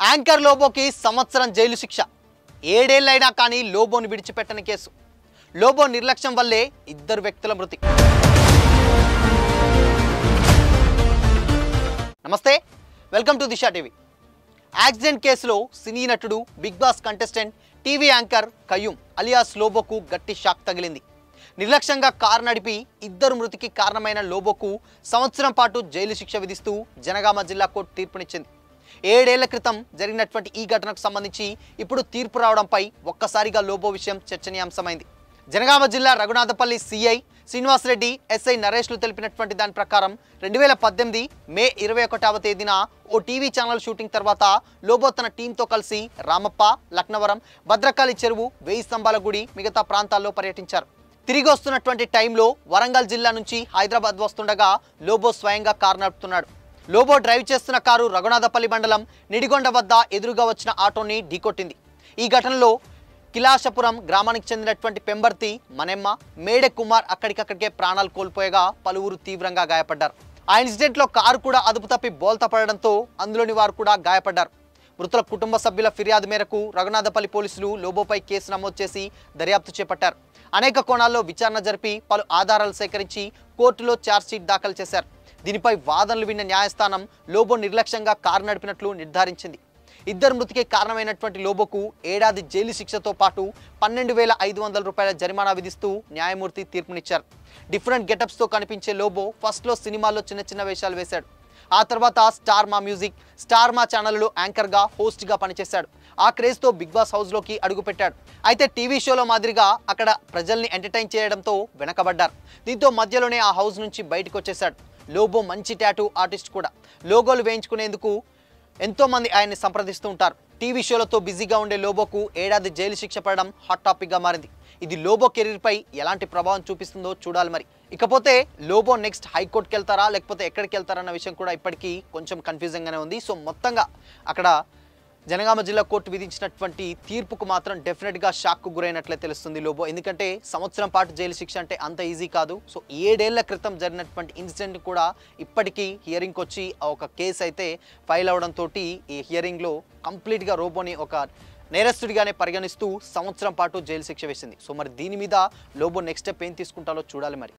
Anchor లోబోకి సంవత్సరం jail శిక్ష. 7 ఏళ్లైనా కానీ లోబోని విడిచిపెట్టని కేసు. లోబో నిర్లక్ష్యం వల్లే 2 వ్యక్తుల మృతి. నమస్తే, welcome to Disha TV. Accident కేసులో సినీ నటుడు, Bigg Boss contestant, TV anchor Qayyum alias లోబోకు గట్టి షాక్ తగిలింది. నిర్లక్ష్యంగా కారు నడిపి 2 మృతికి కారణమైన లోబోకు సంవత్సరం పాటు జైలు శిక్ష విధిస్తూ జనగామ జిల్లా కోర్టు తీర్పునిచ్చింది. 7 ఏళ్ల క్రితం జరిగినటువంటి ఈ ఘటనకు సంబంధించి ఇప్పుడు తీర్పు రావడంపై ఒక్కసారిగా లోబో విషయం చర్చనీయాంశమైంది. జనగామ జిల్లా రఘునాథపల్లి సిఐ శ్రీనివాసరెడ్డి, ఎస్ఐ నరేష్లు తెలిపినటువంటి దాని ప్రకారం 2018 మే 21వ తేదీన ఓ టీవీ ఛానల్ షూటింగ్ తర్వాత లోబో తన టీంతో కలిసి రామప్ప, లక్నవరం, భద్రకాళి చెరువు, 1000 స్తంభాల గుడి, మిగతా ప్రాంతాల్లో పర్యటించారు. తిరిగి వస్తున్నటువంటి టైంలో వరంగల్ జిల్లా నుంచి హైదరాబాద్ వస్తుండగా లోబో స్వయంగా కారు నడుపుతున్నాడు. లోబో డ్రైవ్ చేస్తున్న కారు రఘునాథపల్లి మండలం నిడిగొండ వద్ద ఎదురుగా వచ్చిన ఆటోని ఢీకొట్టింది. ఈ ఘటనలో కిలాషపురం గ్రామానికి చెందినటువంటి పెంబర్తి, మನೆమ్మ, మేడే కుమార్ అక్కడికక్కడికే ప్రాణాలు కోల్పోయగా పలువురు తీవ్రంగా గాయపడ్డారు. ఆ ఇన్సిడెంట్లో కారు కూడా అదుపు తప్పి బోల్తా పడడంతో అందులోని వారు కూడా గాయపడ్డారు. మృతుల కుటుంబ సభ్యుల ఫిర్యాదు మేరకు రఘునాథపల్లి పోలీసులు లోబోపై కేసు నమోదు చేసి దర్యాప్తు చేపట్టారు. అనేక కోణాల్లో విచారణ జరిపి పలు ఆధారాలు సేకరించి కోర్టులో ఛార్జ్షీట్ దాఖలు చేశారు. దీనిపై వాదనలు విన్న న్యాయస్థానం లోబో నిర్లక్ష్యంగా కారు నడిపినట్లు నిర్ధారించింది. 2 మృతికి కారణమైనటువంటి లోబోకు ఏడాది జైలు శిక్షతో పాటు 12,500 రూపాయల జరిమానా విధిస్తూ న్యాయమూర్తి తీర్పునిచ్చారు. డిఫరెంట్ గెటప్స్తో కనిపించే లోబో ఫస్ట్లో సినిమాల్లో చిన్న వేషాలు వేశాడు. ఆ తర్వాత స్టార్ మా మ్యూజిక్, స్టార్ మా ఛానల్లో యాంకర్గా, హోస్ట్గా పనిచేశాడు. ఆ క్రేజ్తో బిగ్ బాస్ హౌస్లోకి అడుగుపెట్టాడు. అయితే టీవీ షోలో మాదిరిగా అక్కడ ప్రజల్ని ఎంటర్టైన్ చేయడంతో వెనకబడ్డారు. దీంతో మధ్యలోనే ఆ హౌస్ నుంచి బయటకు వచ్చేశాడు. లోబో మంచి టాటూ ఆర్టిస్ట్ కూడా. లోగోలు వేయించుకునేందుకు ఎంతోమంది ఆయన్ని సంప్రదిస్తూ ఉంటారు. టీవీ షోలతో బిజీగా ఉండే లోబోకు ఏడాది జైలు శిక్ష పడడం హాట్ టాపిక్గా మారింది. ఇది లోబో కెరీర్పై ఎలాంటి ప్రభావం చూపిస్తుందో చూడాలి మరి. ఇకపోతే లోబో నెక్స్ట్ హైకోర్టుకి వెళ్తారా లేకపోతే ఎక్కడికి వెళ్తారన్న విషయం కూడా ఇప్పటికీ కొంచెం కన్ఫ్యూజింగ్గానే ఉంది. సో మొత్తంగా అక్కడ జనగామ జిల్లా కోర్టు విధించినటువంటి తీర్పుకు మాత్రం డెఫినెట్గా షాక్కు గురైనట్లే తెలుస్తుంది లోబో. ఎందుకంటే సంవత్సరం పాటు జైలు శిక్ష అంటే అంత ఈజీ కాదు. సో 7 ఏళ్ల క్రితం జరిగినటువంటి ఇన్సిడెంట్ కూడా ఇప్పటికీ హియరింగ్కి వచ్చి ఒక కేసు అయితే ఫైల్ అవడంతో ఈ హియరింగ్లో కంప్లీట్గా లోబోని ఒక నేరస్తుడిగానే పరిగణిస్తూ సంవత్సరం పాటు జైలు శిక్ష వేసింది. సో మరి దీని మీద లోబో నెక్స్ట్ స్టెప్ ఏం తీసుకుంటారో చూడాలి మరి.